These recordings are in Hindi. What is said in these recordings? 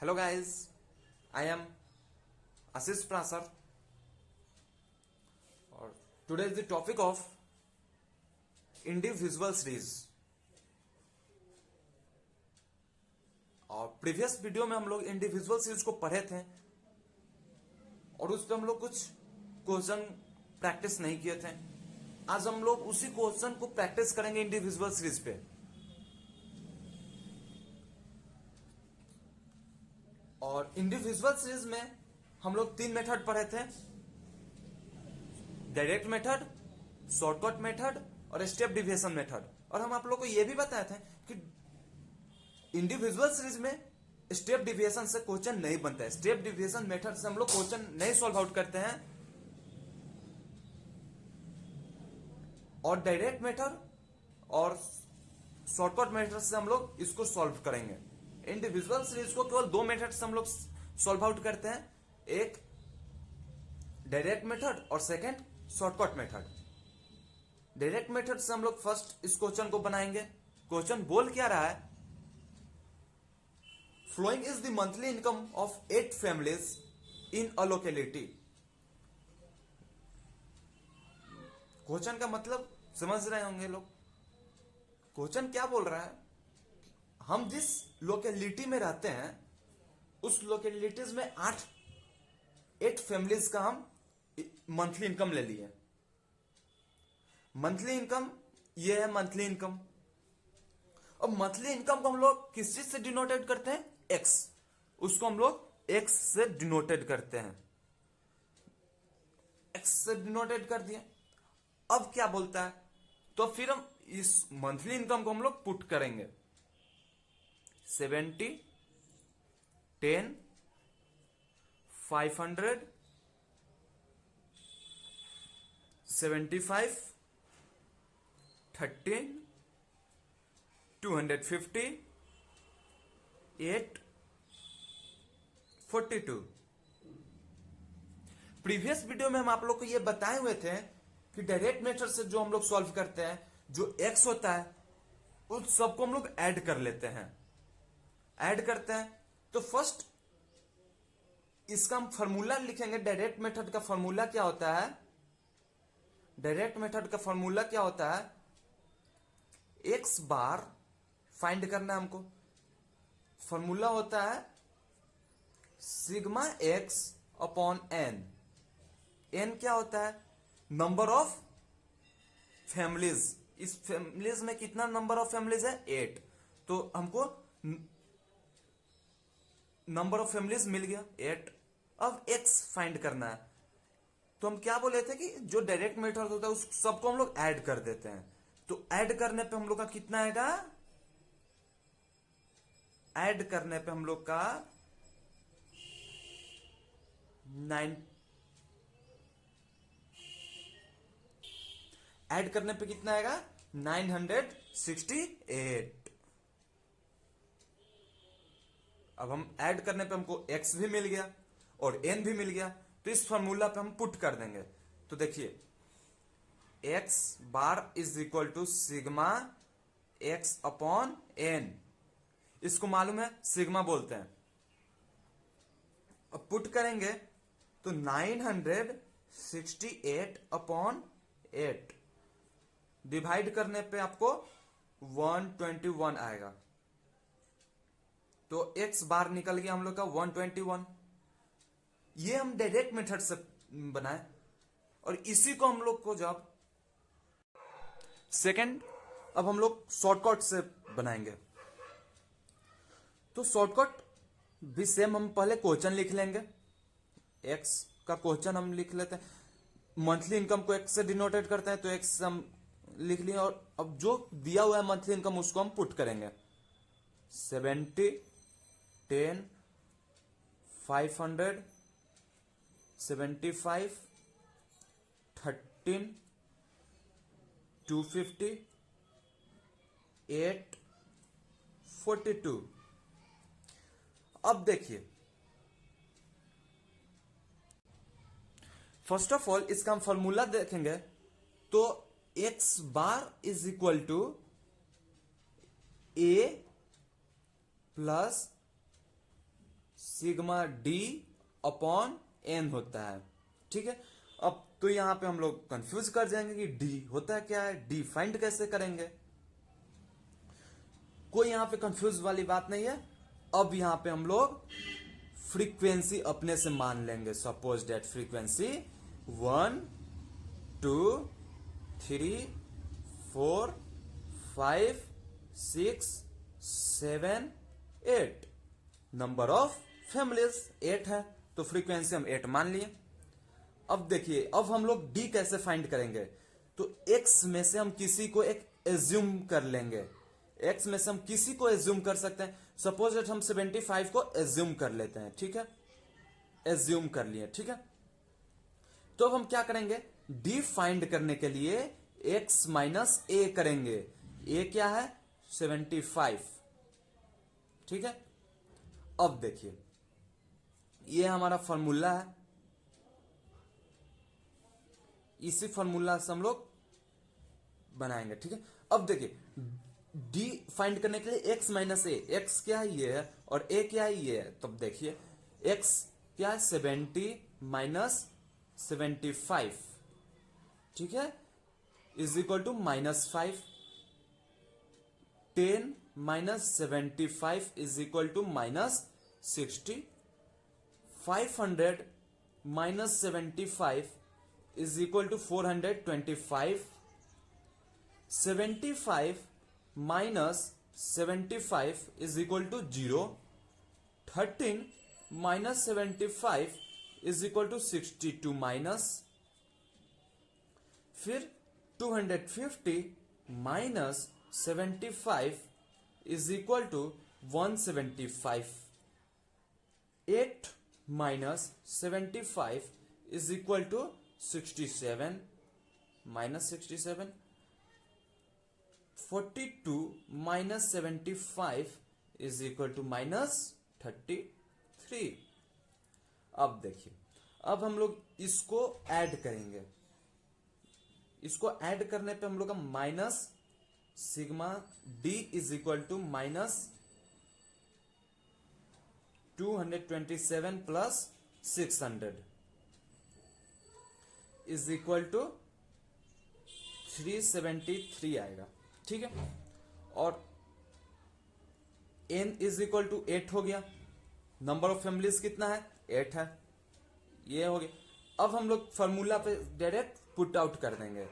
Hello guys, I am Ashish Prasar और today is the topic of individual series। और प्रीवियस वीडियो में हम लोग इंडिविजुअल सीरीज को पढ़े थे और उस पर हम लोग कुछ क्वेश्चन प्रैक्टिस नहीं किए थे। आज हम लोग उसी क्वेश्चन को प्रैक्टिस करेंगे इंडिविजुअल सीरीज पे। और इंडिविजुअल सीरीज में हम लोग 3 मेथड पढ़े थे, डायरेक्ट मेथड, शॉर्टकट मेथड और स्टेप डिविएशन मेथड। और हम आप लोग को यह भी बताए थे कि इंडिविजुअल सीरीज में स्टेप डिविएशन से क्वेश्चन नहीं बनता है, स्टेप डिविएशन मेथड से हम लोग क्वेश्चन नहीं सॉल्व आउट करते हैं। और डायरेक्ट मेथड और शॉर्टकट मेथड से हम लोग इसको सॉल्व करेंगे। इंडिविजुअल सीरीज को केवल 2 मेथड से हम लोग सॉल्व आउट करते हैं, एक डायरेक्ट मेथड और second shortcut method. Direct method से हम लोग फर्स्ट इस क्वेश्चन को बनाएंगे। क्वेश्चन बोल क्या रहा है, following is the monthly income of 8 families in a locality. Question का मतलब समझ रहे होंगे लोग। क्वेश्चन क्या बोल रहा है, हम जिस लोकेलिटी में रहते हैं उस लोकेलिटीज में 8 फैमिलीज का हम मंथली इनकम ले लिए। मंथली इनकम ये है मंथली इनकम। अब मंथली इनकम को हम लोग किस चीज से डिनोटेड करते हैं, एक्स। उसको हम लोग एक्स से डिनोटेड करते हैं, एक्स से डिनोटेड कर दिया। अब क्या बोलता है, तो फिर हम इस मंथली इनकम को हम लोग पुट करेंगे 70, 10, 500, 75, 13, 250, 8, 42। प्रीवियस वीडियो में हम आप लोग को यह बताए हुए थे कि डायरेक्ट मेथड से जो हम लोग सॉल्व करते हैं, जो एक्स होता है उस सबको हम लोग ऐड कर लेते हैं, ऐड करते हैं। तो फर्स्ट इसका हम फॉर्मूला लिखेंगे। डायरेक्ट मेथड का फॉर्मूला क्या होता है, डायरेक्ट मेथड का फॉर्मूला क्या होता है, एक्स बार फाइंड करना है हमको। फॉर्मूला होता है sigma X upon N. N क्या होता है, नंबर ऑफ फैमिलीज। इस फैमिलीज में कितना नंबर ऑफ फैमिलीज है, 8। तो हमको नंबर ऑफ फैमिलीज मिल गया 8। अब एक्स फाइंड करना है। तो हम क्या बोले थे कि जो डायरेक्ट मेथड होता है उस सबको हम लोग ऐड कर देते हैं। तो ऐड करने पे हम लोग का कितना आएगा, ऐड करने पे हम लोग का 9, ऐड करने पे कितना आएगा 968। अब हम ऐड करने पे हमको x भी मिल गया और n भी मिल गया। तो इस फॉर्मूला पे हम पुट कर देंगे। तो देखिए x bar is equal to sigma x upon n। इसको मालूम है सिग्मा बोलते हैं। अब पुट करेंगे तो 968 अपॉन 8 डिवाइड करने पे आपको 121 आएगा। तो x बार निकल गया हम लोग का 121। ये हम डायरेक्ट मेथड से बनाए और इसी को हम लोग को जब सेकंड, अब हम लोग शॉर्टकट से बनाएंगे। तो शॉर्टकट भी सेम, हम पहले क्वेश्चन लिख लेंगे। x का क्वेश्चन हम लिख लेते हैं, मंथली इनकम को x से डिनोटेड करते हैं, तो x हम लिख लिए। और अब जो दिया हुआ है मंथली इनकम उसको हम पुट करेंगे 70, 10, 500, 75, 13, 250, 8, 42। अब देखिए फर्स्ट ऑफ ऑल इसका हम फॉर्मूला देखेंगे तो X bar is equal to A plus sigma D upon N होता है। ठीक है, अब तो यहां पे हम लोग कंफ्यूज कर जाएंगे कि डी होता है क्या है, डी फाइंड कैसे करेंगे। कोई यहां पे कंफ्यूज वाली बात नहीं है। अब यहां पे हम लोग फ्रीक्वेंसी अपने से मान लेंगे। Suppose date frequency 1 2 3 4 5 6 7 8 number of families 8 है, तो फ्रीक्वेंसी हम 8 मान लिए। अब देखिए, अब हम लोग डी कैसे फाइंड करेंगे। तो एक्स में से हम किसी को एक एज्यूम कर लेंगे। एक्स में से हम किसी को एज्यूम कर सकते हैं। सपोज दैट हम 75 को एज्यूम कर लेते हैं। ठीक है, एज्यूम कर लिए। ठीक है, तो अब हम क्या करेंगे, डी फाइंड करने के लिए एक्स माइनस ए करेंगे। ए क्या है, 75। ठीक है, अब देखिए ये हमारा फॉर्मूला है, इसी फॉर्मूला से हम लोग बनाएंगे। ठीक है, अब देखिए डी फाइंड करने के लिए एक्स माइनस ए, एक्स क्या है ये है और ए क्या है ये है। तब देखिए एक्स क्या है 70 माइनस 75। ठीक है, is equal to -5। 10 minus 75 is equal to -60। 500 minus 75 is equal to 425. 75 minus 75 is equal to 0. 13 minus 75 is equal to 62 minus, फिर 250 minus 75 is equal to 175. 8 minus 75 is equal to 67 minus 67. 42 minus 75 is equal to -33. अब देखिए, अब हम लोग इसको ऐड करेंगे। इसको ऐड करने पे हम लोग का minus sigma D is equal to -227 plus 600 is equal to 373 आएगा। ठीक है, और n इज इक्वल टू 8 हो गया। नंबर ऑफ फैमिलीज कितना है, 8 है, ये हो गया। अब हम लोग फॉर्मूला पे डायरेक्ट पुट आउट कर देंगे।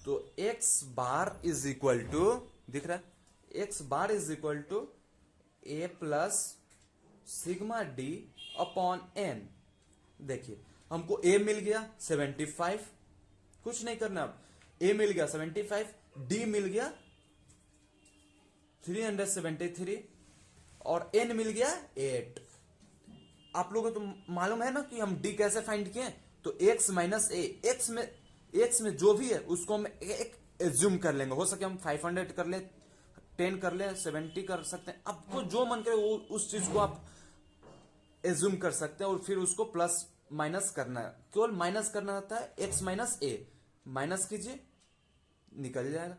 तो x bar is equal to, दिख रहा है, x bar is equal to a plus sigma D upon n। देखिए हमको a मिल गया 75, कुछ नहीं करना। अब a मिल गया 75, d मिल गया 373 और n मिल गया 8। आप लोगों को तो मालूम है ना कि हम d कैसे फाइंड किए। तो x माइनस ए, x में जो भी है उसको हम एक एज्यूम कर लेंगे। हो सके हम 500 कर ले, 10 कर ले, 70 कर सकते हैं। आपको जो मन करे वो उस चीज को आप एज्यूम कर सकते हैं और फिर उसको प्लस माइनस करना है। केवल माइनस करना होता है, x माइनस ए माइनस कीजिए, निकल जाएगा।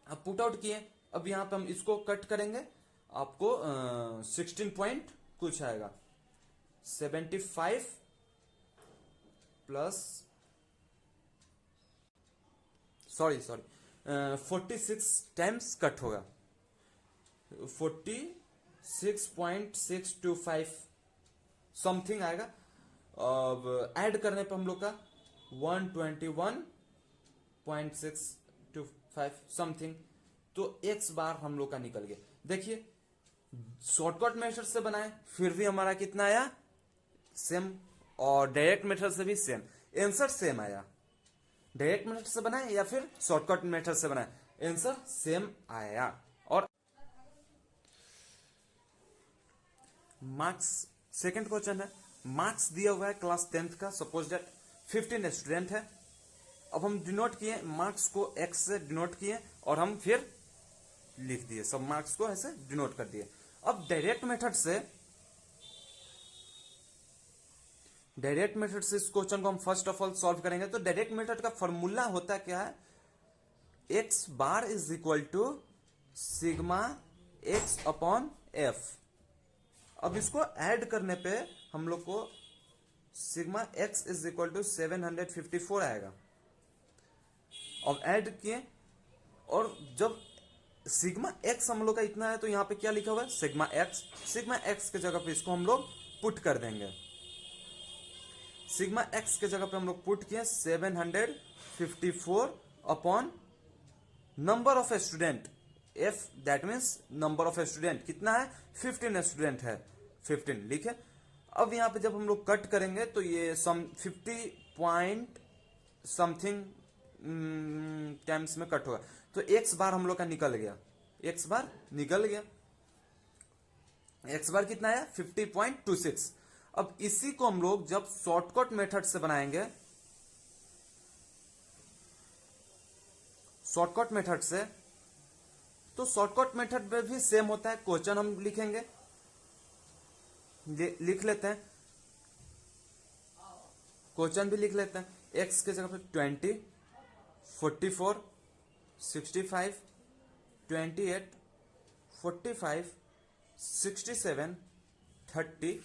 अब पुट आउट किए। अब यहां पे हम इसको कट करेंगे, आपको 16 पॉइंट कुछ आएगा। 75 प्लस 46 टाइम्स कट होगा, 46.625 समथिंग आएगा। अब ऐड करने पे हम लोग का 121.625 समथिंग। तो x बार हम लोग का निकल गया। देखिए शॉर्टकट मेथड से बनाए फिर भी हमारा कितना आया, सेम, और डायरेक्ट मेथड से भी सेम आंसर सेम आया। डायरेक्ट मेथड से बनाए या फिर शॉर्टकट मेथड से बनाए, आंसर सेम आया। और मार्क्स, सेकंड क्वेश्चन है, मार्क्स दिया हुआ है क्लास 10th का। सपोज दैट 15 स्टूडेंट है। अब हम डिनोट किए, मार्क्स को x से डिनोट किए और हम फिर लिख दिए, सब मार्क्स को ऐसे डिनोट कर दिए। अब डायरेक्ट मेथड से इस क्वेश्चन को हम फर्स्ट ऑफ ऑल सॉल्व करेंगे। तो डायरेक्ट मेथड का फॉर्मूला होता क्या है, x bar is equal to sigma x upon f। अब इसको ऐड करने पे हम लोग को sigma X is equal to 754 आएगा। अब ऐड किए, और जब सिग्मा एक्स हम लोग का इतना है तो यहाँ पे क्या लिखा हुआ है, सिग्मा एक्स। सिग्मा एक्स के जगह पे इसको हम लोग पुट कर देंगे। सिग्मा एक्स के जगह पे हम लोग पुट किए 754 upon number of student, F that means number of student कितना है, 15 स्टूडेंट है, 15 लिखे। अब यहाँ पे जब हम लोग कट करेंगे तो ये सम 50 पॉइंट समथिंग टाइम्स में कट होगा, तो एक्स बार हम लोग का निकल गया, एक्स बार निकल गया। एक्स बार कितना है, 50.26। अब इसी को हम लोग जब शॉर्टकट मेथड से बनाएंगे, शॉर्टकट मेथड से, तो शॉर्टकट मेथड में भी सेम होता है। क्वेश्चन हम लिखेंगे, लिख लेते हैं, क्वेश्चन भी लिख लेते हैं। एक्स के जगह पे 20, 44, 65, 28, 45, 67, 30,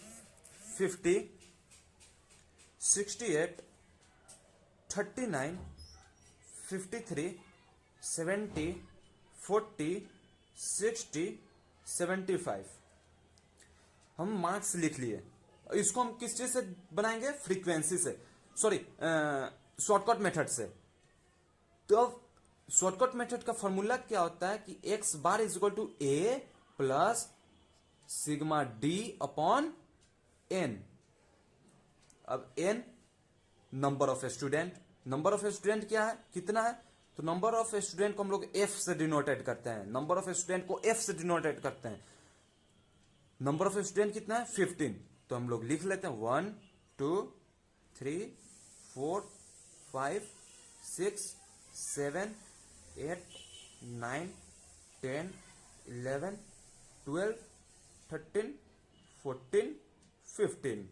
50, 68, 39, 53, 70, 40, 60, 75 हम मार्क्स लिख लिए। इसको हम किस चीज से बनाएंगे, फ्रीक्वेंसी से, सॉरी शॉर्टकट मेथड से। तो अब शॉर्टकट मेथड का फॉर्मूला क्या होता है कि X bar is equal to A plus sigma D upon N. अब N number of student, number of student क्या है, कितना है, तो नंबर ऑफ स्टूडेंट को हम लोग एफ से डिनोटेड करते हैं, नंबर ऑफ स्टूडेंट को एफ से डिनोटेड करते हैं। नंबर ऑफ स्टूडेंट कितना है, 15, तो हम लोग लिख लेते हैं 1 2 3 4 5 6 7 8 9 10 11 12 13 14 15।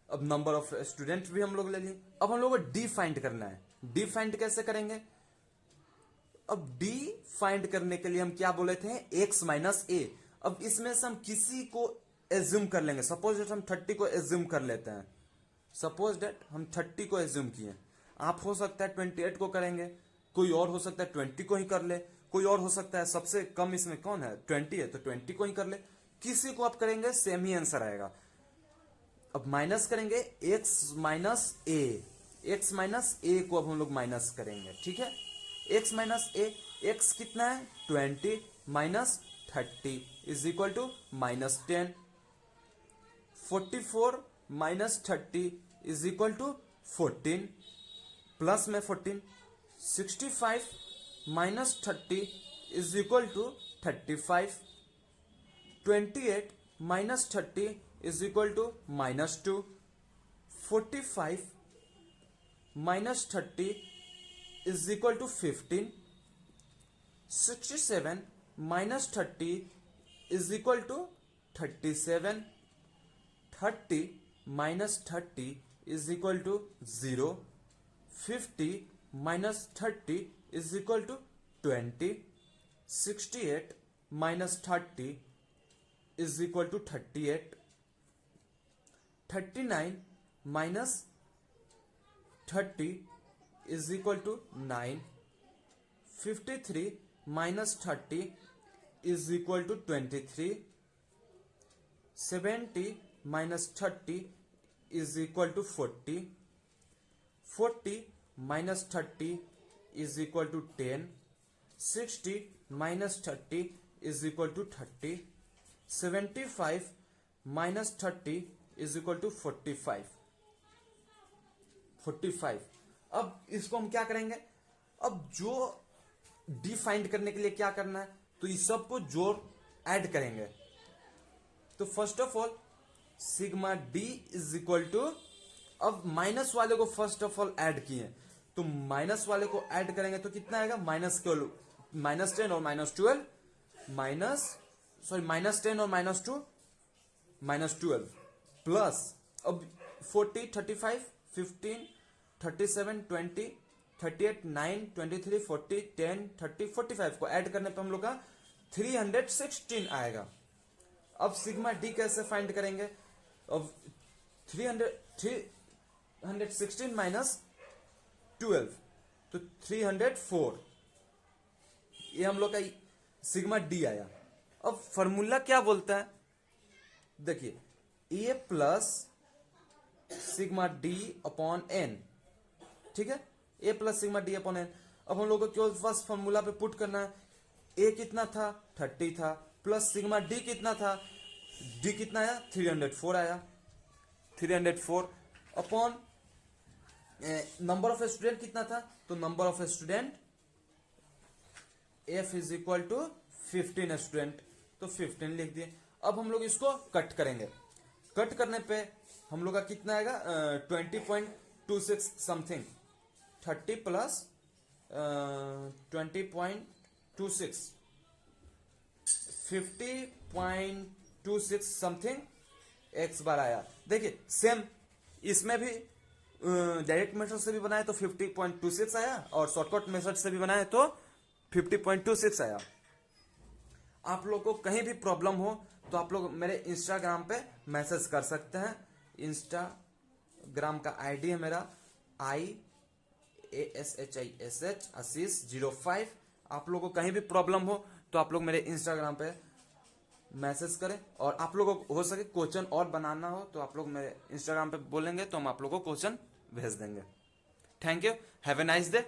अब नंबर ऑफ स्टूडेंट भी हम लोग ले लिए। अब हम लोग को डी फाइंड करना है। डी फाइंड कैसे करेंगे, अब डी फाइंड करने के लिए हम क्या बोले थे, एक्स माइनस ए। अब इसमें से हम किसी को एज्यूम कर लेंगे, सपोज डेट हम 30 को एज्यूम कर लेते हैं, सपोज डेट हम 30 को एज्यूम किए। आप हो सकता है 28 को करेंगे, कोई और हो सकता है 20 को ही कर ले, कोई और हो सकता है सबसे कम इसमें कौन है 20 है तो 20 को ही कर ले, किसी को आप करेंगे सेम ही आंसर आएगा। अब माइनस करेंगे एक्स माइनस ए, एक्स माइनस ए को अब हम लोग माइनस करेंगे, ठीक है। एक्स माइनस ए, एक्स कितना है 20 minus 30 is equal to minus 10। 44 minus 30 is equal to 14 plus में 14। 65 minus 30 is equal to 35। 28 minus 30 is equal to minus 2। 45 minus 30 is equal to 15। 67 minus 30 is equal to 37। 30 minus 30 is equal to 0। 50 minus 30 is equal to 20। 68 minus 30 is equal to 38। 39 minus 30 is equal to 9। 53 minus 30 is equal to 23। 70 minus 30 is equal to 40। 40 minus 30 is equal to 10। 60 minus 30 is equal to 30। 75 minus 30 is equal to 45। 45। अब इसको हम क्या करेंगे, अब जो डी फाइंड करने के लिए क्या करना है, तो इस सब को जोड़ ऐड करेंगे। तो first of all sigma D is equal to, अब माइनस वाले को फर्स्ट ऑफ ऑल ऐड किए, तो माइनस वाले को ऐड करेंगे तो कितना आएगा, माइनस 10 और माइनस 12, माइनस 10 और माइनस 2 माइनस 12 प्लस अब 40 35 15 37 20 38 9 23 40 10 30 45 को ऐड करने पे हम लोग का 316 आएगा। अब सिग्मा डी कैसे फाइंड करेंगे? अब 316 माइनस 12 तो 304, ये हम लोग का सिग्मा डी आया। अब फॉर्मूला क्या बोलता है? देखिए, A plus sigma D upon N, ठीक है, A plus sigma D upon N. अब हम लोग को केवल फर्स्ट फॉर्मूला पे पुट करना है। ए कितना था? 30 था, प्लस सिग्मा डी कितना था? डी कितना आया? 304 आया। 304 अपॉन नंबर ऑफ स्टूडेंट कितना था? तो number of student f is equal to 15 student, तो 15 लिख दिए। अब हम लोग इसको कट करेंगे। कट करने पे हम लोग का कितना आएगा? 20.26 समथिंग। 30 प्लस 20.26 50.26 समथिंग एक्स बार आया। देखिए सेम इसमें भी डायरेक्ट मेथड से भी बनाए तो 50.26 आया, और शॉर्टकट मेथड से भी बनाए तो 50.26 आया। आप लोग को कहीं भी प्रॉब्लम हो तो आप लोग मेरे इंस्टाग्राम पे मैसेज कर सकते हैं। इंस्टाग्राम का आईडी है मेरा IASHISH आशीष 05। आप लोग को कहीं भी प्रॉब्लम हो तो आप लोग मेरे इंस्टाग्राम पे मैसेज करें, और आप लोगों को हो सके क्वेश्चन और बनाना हो तो आप लोग मेरे इंस्टाग्राम पे बोलेंगे तो हम आप लोगों को क्वेश्चन भेज देंगे। Thank you, have a nice day.